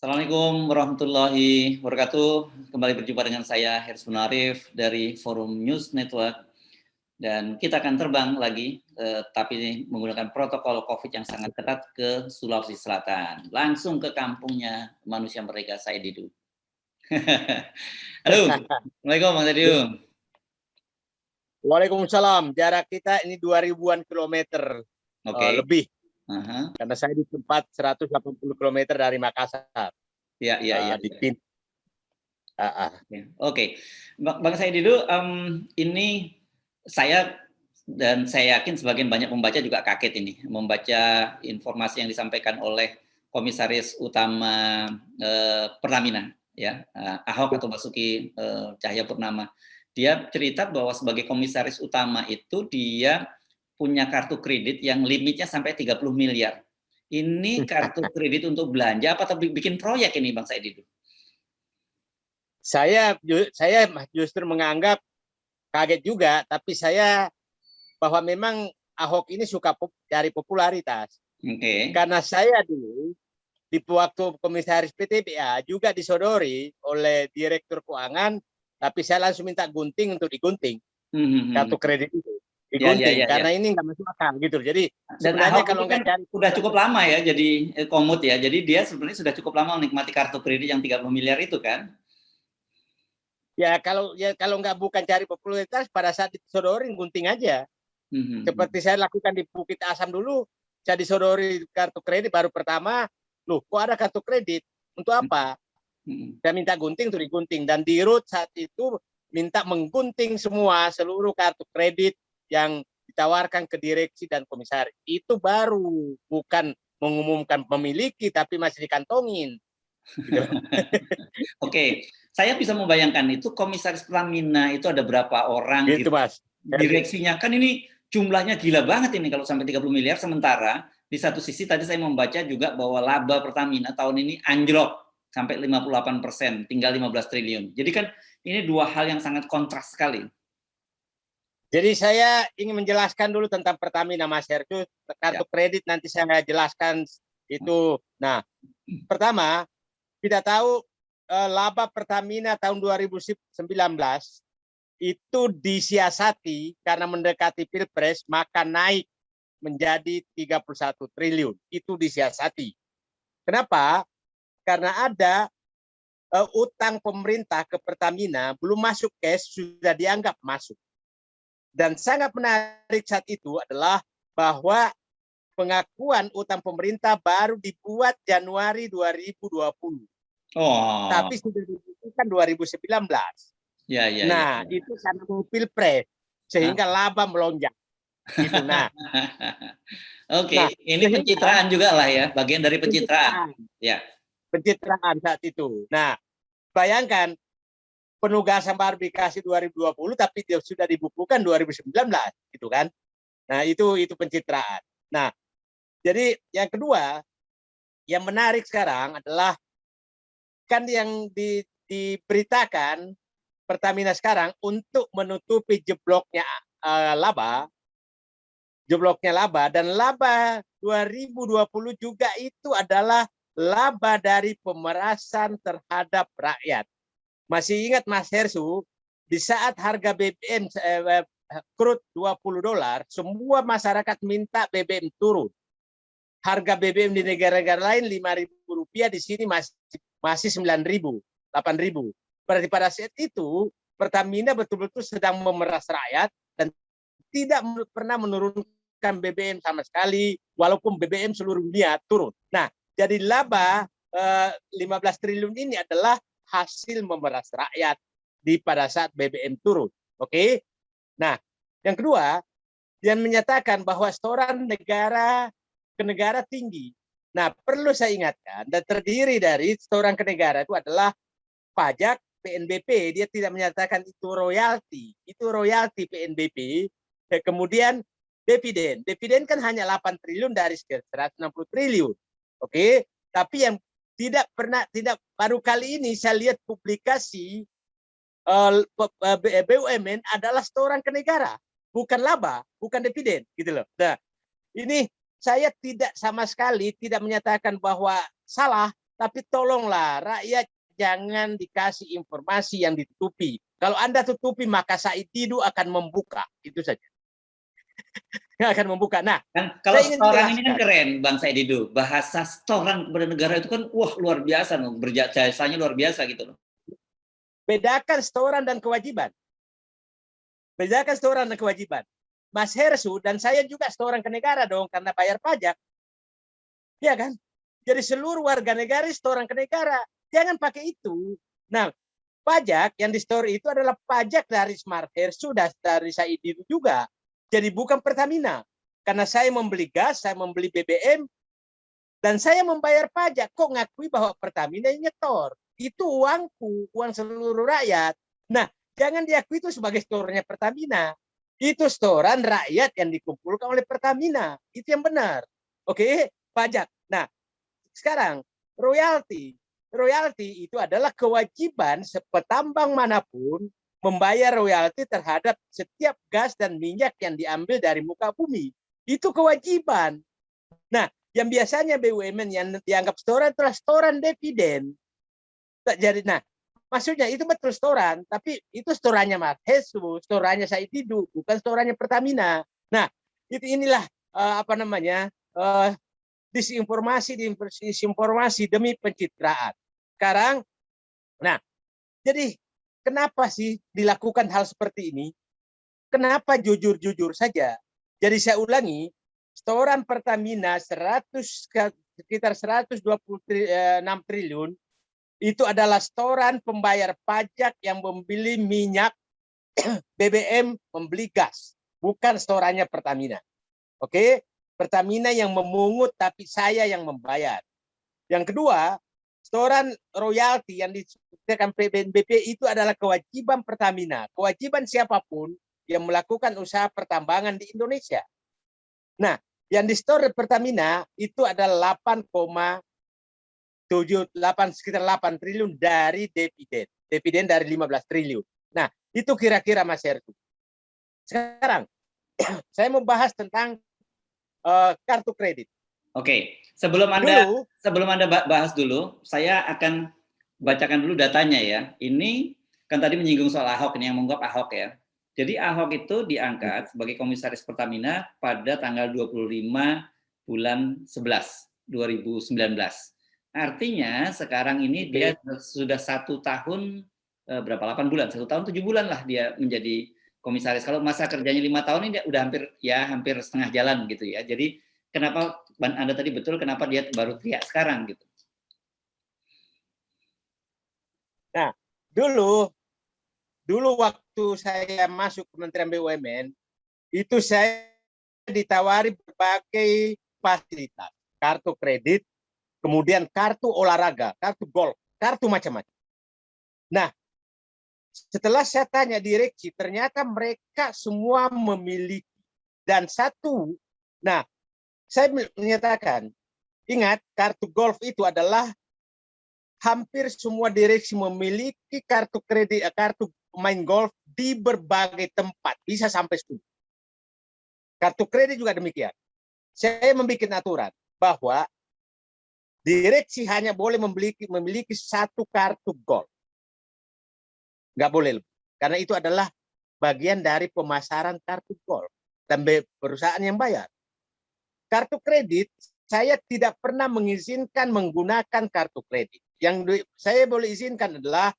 Assalamualaikum warahmatullahi wabarakatuh. Kembali berjumpa dengan saya Hersman Arif dari Forum News Network. Dan kita akan terbang lagi, tapi menggunakan protokol COVID yang sangat ketat ke Sulawesi Selatan. Langsung ke kampungnya manusia merdeka Said Didu. Halo, Assalamualaikum Bang Didu. Waalaikumsalam. Jarak kita ini 2000-an kilometer lebih. Karena saya di tempat 180 km dari Makassar. Iya. Oke, Bang Said Didu, ini saya yakin sebagian banyak pembaca juga kaget ini membaca informasi yang disampaikan oleh Komisaris Utama Pertamina, ya, Ahok atau Basuki Cahayapurnama. Dia cerita bahwa sebagai Komisaris Utama itu dia punya kartu kredit yang limitnya sampai 30 miliar. Ini kartu kredit untuk belanja apa atau bikin proyek ini Bang Said Didu? Saya justru menganggap kaget juga, tapi saya bahwa memang Ahok ini suka cari popularitas. Karena saya dulu di waktu Komisaris PTBA juga disodori oleh Direktur Keuangan, tapi saya langsung minta gunting untuk digunting kartu kredit itu. Digunting karena ini nggak masuk akal gitu. Jadi sebenarnya kalau nggak kan udah cukup lama ya jadi komut ya. Jadi dia sebenarnya sudah cukup lama menikmati kartu kredit yang 30 miliar itu kan. Ya kalau nggak bukan cari popularitas pada saat disodorin gunting aja. Seperti saya lakukan di Bukit Asam dulu, saya disodori kartu kredit baru pertama, loh kok ada kartu kredit? Untuk apa? Saya minta gunting untuk digunting dan di root saat itu minta menggunting semua seluruh kartu kredit yang ditawarkan ke direksi dan komisaris. Itu baru bukan mengumumkan memiliki tapi masih dikantongin. Gitu. Oke, saya bisa membayangkan itu Komisaris Pertamina itu ada berapa orang gitu, Mas. Direksinya kan ini jumlahnya gila banget ini kalau sampai 30 miliar, sementara di satu sisi tadi saya membaca juga bahwa laba Pertamina tahun ini anjlok sampai 58%, tinggal 15 triliun. Jadi kan ini dua hal yang sangat kontras sekali. Jadi saya ingin menjelaskan dulu tentang Pertamina, Mas Hercu. Kartu kredit nanti saya jelaskan itu. Nah, pertama, kita tahu laba Pertamina tahun 2019 itu disiasati karena mendekati Pilpres, maka naik menjadi 31 triliun. Itu disiasati. Kenapa? Karena ada utang pemerintah ke Pertamina belum masuk cash, sudah dianggap masuk. Dan sangat menarik saat itu adalah bahwa pengakuan utang pemerintah baru dibuat Januari 2020. Tapi sudah dibuktikan 2019. Nah, itu karena mau Pilpres sehingga laba melonjak. Gitu. Nah. Oke, ini pencitraan juga lah ya, bagian dari pencitraan. Ya. Pencitraan saat itu. Nah, bayangkan penugasan baru dikasih 2020 tapi dia sudah dibukukan 2019 gitu kan. Nah, itu pencitraan. Nah, jadi yang kedua yang menarik sekarang adalah kan yang diberitakan Pertamina sekarang untuk menutupi jebloknya laba dan laba 2020 juga itu adalah laba dari pemerasan terhadap rakyat. Masih ingat Mas Hersu, di saat harga BBM crude $20, semua masyarakat minta BBM turun. Harga BBM di negara-negara lain Rp5.000, di sini masih 9.000, 8.000. Berarti pada saat itu Pertamina betul-betul sedang memeras rakyat dan tidak pernah menurunkan BBM sama sekali, walaupun BBM seluruh dunia turun. Nah, jadi laba 15 triliun ini adalah hasil memeras rakyat pada saat BBM turun. Oke. Nah, yang kedua, yang menyatakan bahwa setoran negara ke negara tinggi. Nah, perlu saya ingatkan dan terdiri dari setoran ke negara itu adalah pajak, PNBP, dia tidak menyatakan itu royalti. Itu royalti PNBP. Kemudian dividen. Dividen kan hanya 8 triliun dari 160 triliun. Oke. Tapi yang tidak baru kali ini saya lihat publikasi BUMN adalah setoran ke negara, bukan laba, bukan dividen, gitu loh. Nah, ini saya tidak sama sekali tidak menyatakan bahwa salah, Tapi tolonglah rakyat jangan dikasih informasi yang ditutupi. Kalau Anda tutupi maka Said Didu akan membuka, itu saja. Akan membuka. Nah, Kan kalau saya ingin setoran ini kan jelaskan. keren, Bang Saididu. Bahasa setoran kepada negara itu kan, wah luar biasa, loh. Berjasanya luar biasa gitu loh. Bedakan setoran dan kewajiban. Bedakan setoran dan kewajiban. Mas Hersu dan saya juga setoran ke negara dong, karena bayar pajak. Iya kan? Jadi seluruh warga negara setoran ke negara. Jangan pakai itu. Nah, pajak yang di store itu adalah pajak dari Smart Hersu, dari Said itu juga. Jadi bukan Pertamina. Karena saya membeli gas, saya membeli BBM, dan saya membayar pajak. Kok ngakui bahwa Pertamina yang nyetor? Itu uangku, uang seluruh rakyat. Nah, jangan diakui itu sebagai store-nya Pertamina. Itu setoran rakyat yang dikumpulkan oleh Pertamina. Itu yang benar. Oke, pajak. Nah, sekarang royalti. Royalti itu adalah kewajiban petambang manapun membayar royalti terhadap setiap gas dan minyak yang diambil dari muka bumi. Itu kewajiban. Nah, yang biasanya BUMN yang dianggap setoran adalah setoran dividen. Jadi, nah, maksudnya itu betul setoran, tapi itu setorannya Mas Hesu, setorannya Said Didu, bukan setorannya Pertamina. Nah, inilah apa namanya disinformasi demi pencitraan. Sekarang, nah, jadi kenapa sih dilakukan hal seperti ini? Kenapa jujur-jujur saja? Jadi saya ulangi, setoran Pertamina sekitar 126 triliun itu adalah setoran pembayar pajak yang membeli minyak, BBM, membeli gas, bukan setorannya Pertamina. Oke, Pertamina yang memungut tapi saya yang membayar. Yang kedua, setoran royalti yang disebutkan PBNBP itu adalah kewajiban Pertamina, kewajiban siapapun yang melakukan usaha pertambangan di Indonesia. Nah, yang di store Pertamina itu adalah 8,78 sekitar 8 triliun dari dividen. Dividen dari 15 triliun. Nah, itu kira-kira Mas Hertu. Sekarang saya mau bahas tentang kartu kredit. Oke, sebelum Anda bahas dulu, saya akan bacakan dulu datanya ya. Ini kan tadi menyinggung soal Ahok ini, yang menganggap Ahok ya. Jadi Ahok itu diangkat sebagai komisaris Pertamina pada tanggal 25 bulan 11 2019. Artinya sekarang ini dia sudah 1 tahun berapa? 8 bulan, 1 tahun 7 bulan lah dia menjadi komisaris. Kalau masa kerjanya 5 tahun ini dia udah hampir setengah jalan gitu ya. Jadi kenapa Anda tadi betul, kenapa dia baru teriak sekarang gitu? Nah, dulu waktu saya masuk Kementerian BUMN, itu saya ditawari berbagai fasilitas, kartu kredit, kemudian kartu olahraga, kartu golf, kartu macam-macam. Nah, setelah saya tanya direksi, ternyata mereka semua memiliki. Dan satu, nah, saya menyatakan, ingat, kartu golf itu adalah hampir semua direksi memiliki kartu kredit, kartu main golf di berbagai tempat, bisa sampai 10. Kartu kredit juga demikian. Saya membuat aturan bahwa direksi hanya boleh memiliki satu kartu golf. Nggak boleh lebih. Karena itu adalah bagian dari pemasaran kartu golf. Dan perusahaan yang bayar. Kartu kredit, saya tidak pernah mengizinkan menggunakan kartu kredit. Yang saya boleh izinkan adalah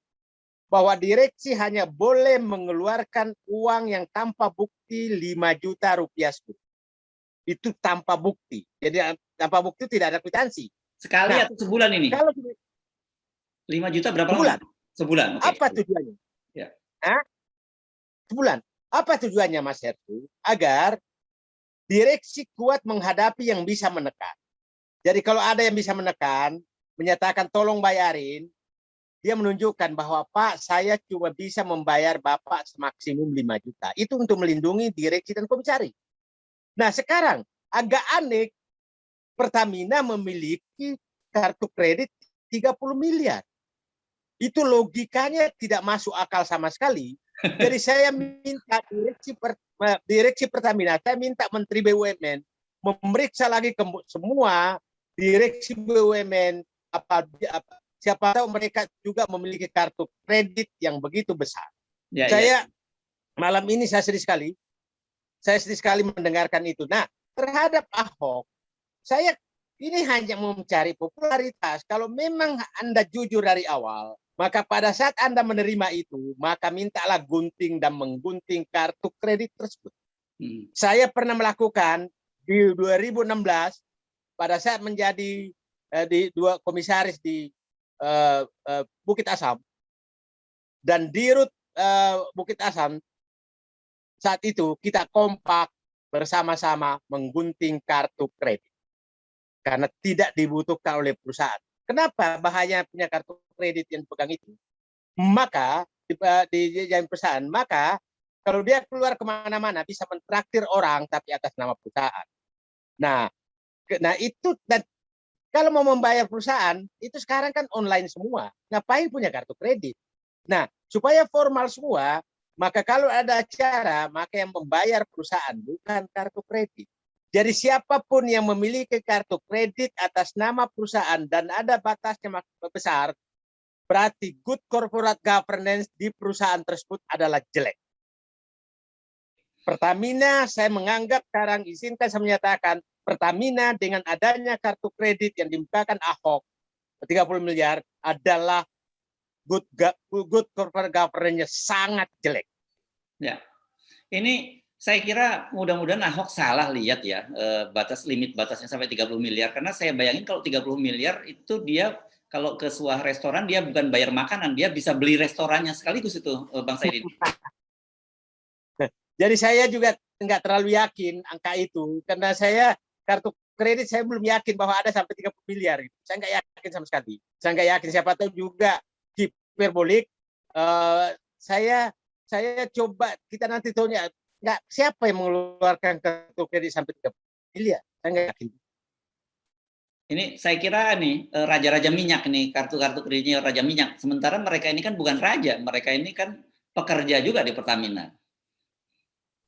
bahwa direksi hanya boleh mengeluarkan uang yang tanpa bukti 5 juta rupiah. Itu tanpa bukti. Jadi tanpa bukti tidak ada kwitansi. Sekali atau sebulan ini? Kalau 5 juta berapa sebulan. lama? Sebulan. Okay. Apa tujuannya? Ya. Sebulan. Apa tujuannya Mas Hertu? Agar direksi kuat menghadapi yang bisa menekan. Jadi kalau ada yang bisa menekan, menyatakan tolong bayarin, dia menunjukkan bahwa Pak, saya cuma bisa membayar Bapak maksimum 5 juta. Itu untuk melindungi direksi dan komisaris. Nah sekarang agak aneh, Pertamina memiliki kartu kredit 30 miliar. Itu logikanya tidak masuk akal sama sekali. Jadi saya minta direksi Pertamina, saya minta Menteri BUMN memeriksa lagi ke semua direksi BUMN, siapa tahu mereka juga memiliki kartu kredit yang begitu besar. Ya, Saya malam ini saya sedih sekali mendengarkan itu. Nah, terhadap Ahok, saya ini hanya mau mencari popularitas. Kalau memang Anda jujur dari awal, maka pada saat Anda menerima itu, maka mintalah gunting dan menggunting kartu kredit tersebut. Saya pernah melakukan di 2016 pada saat menjadi di dua komisaris di Bukit Asam, dan di Rut Bukit Asam saat itu kita kompak bersama-sama menggunting kartu kredit karena tidak dibutuhkan oleh perusahaan. Kenapa bahaya punya kartu kredit yang pegang itu? Maka di perusahaan, maka kalau dia keluar kemana-mana bisa mentraktir orang tapi atas nama perusahaan. Nah itu, dan kalau mau membayar perusahaan itu sekarang kan online semua. Ngapain punya kartu kredit? Nah, supaya formal semua, maka kalau ada acara, maka yang membayar perusahaan bukan kartu kredit. Jadi siapapun yang memiliki kartu kredit atas nama perusahaan dan ada batasnya besar, berarti good corporate governance di perusahaan tersebut adalah jelek. Pertamina, saya menganggap sekarang, izinkan saya menyatakan, Pertamina dengan adanya kartu kredit yang dibukakan Ahok 30 miliar adalah good corporate governance-nya sangat jelek. Ya, ini saya kira mudah-mudahan Ahok salah lihat ya limit batasnya sampai 30 miliar, karena saya bayangin kalau 30 miliar itu dia kalau ke sebuah restoran dia bukan bayar makanan, dia bisa beli restorannya sekaligus itu, Bang Saidin. Jadi saya juga nggak terlalu yakin angka itu, karena saya kartu kredit saya belum yakin bahwa ada sampai 30 miliar. Saya nggak yakin sama sekali. Saya nggak yakin, siapa tahu juga hiperbolik. Saya coba, kita nanti tahunya nggak, siapa yang mengeluarkan kartu kredit sampai 30 miliar. Saya nggak yakin. Ini saya kira nih raja-raja minyak nih, kartu-kartu kreditnya raja minyak. Sementara mereka ini kan bukan raja, mereka ini kan pekerja juga di Pertamina.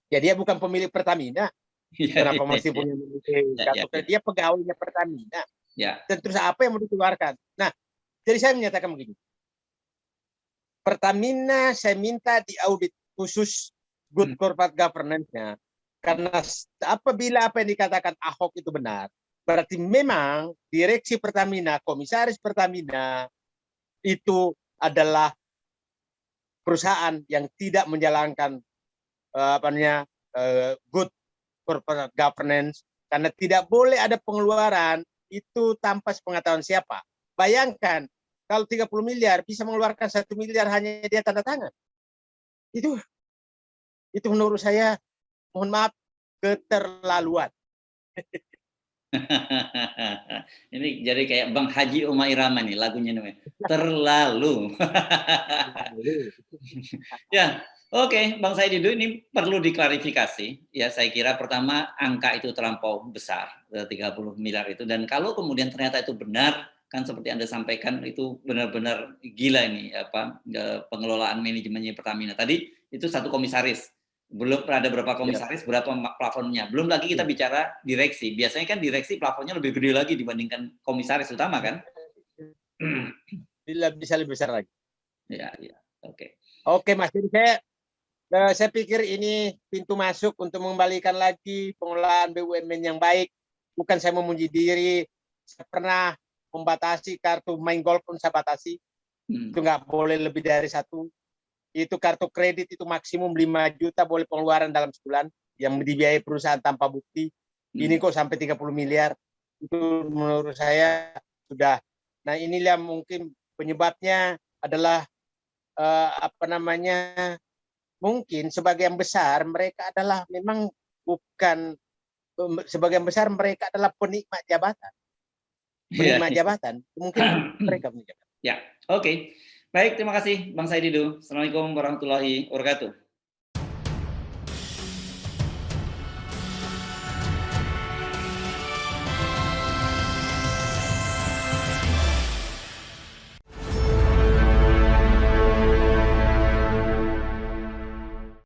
Ya dia bukan pemilik Pertamina. Kenapa masih punya kartu kredit? Dia pegawainya Pertamina. Dan terus apa yang mau dikeluarkan? Nah, jadi saya menyatakan begini. Pertamina saya minta diaudit khusus good corporate governance-nya. Karena apabila apa yang dikatakan Ahok itu benar, berarti memang direksi Pertamina, komisaris Pertamina itu adalah perusahaan yang tidak menjalankan good corporate governance, karena tidak boleh ada pengeluaran itu tanpa sepengetahuan siapa. Bayangkan kalau 30 miliar bisa mengeluarkan 1 miliar hanya dia tanda tangan. Itu menurut saya, mohon maaf, keterlaluan. Ini jadi kayak Bang Haji Uma Irama nih lagunya namanya. Terlalu. Ya, oke, Bang Saididu, ini perlu diklarifikasi. Ya, saya kira pertama angka itu terlampau besar, 30 miliar itu. Dan kalau kemudian ternyata itu benar, kan seperti Anda sampaikan itu benar-benar gila ini pengelolaan manajemennya Pertamina. Tadi itu satu komisaris. Belum ada berapa komisaris, berapa plafonnya. Belum lagi kita bicara direksi. Biasanya kan direksi plafonnya lebih gede lagi dibandingkan komisaris utama kan? Bisa lebih besar lagi. Ya, oke. Oke, Mas. Jadi saya pikir ini pintu masuk untuk mengembalikan lagi pengelolaan BUMN yang baik. Bukan saya memuji diri. Saya pernah membatasi kartu main golf pun saya batasi. Itu nggak boleh lebih dari 1. Itu kartu kredit itu maksimum 5 juta boleh pengeluaran dalam sebulan yang dibiayai perusahaan tanpa bukti. Ini kok sampai 30 miliar. Itu menurut saya sudah. Nah, inilah mungkin penyebabnya adalah mungkin sebagian besar mereka adalah memang bukan, sebagian besar mereka adalah penikmat jabatan. Penikmat jabatan. Mungkin mereka penikmat jabatan. Ya, oke. Baik, terima kasih Bang Saididu. Assalamualaikum warahmatullahi wabarakatuh.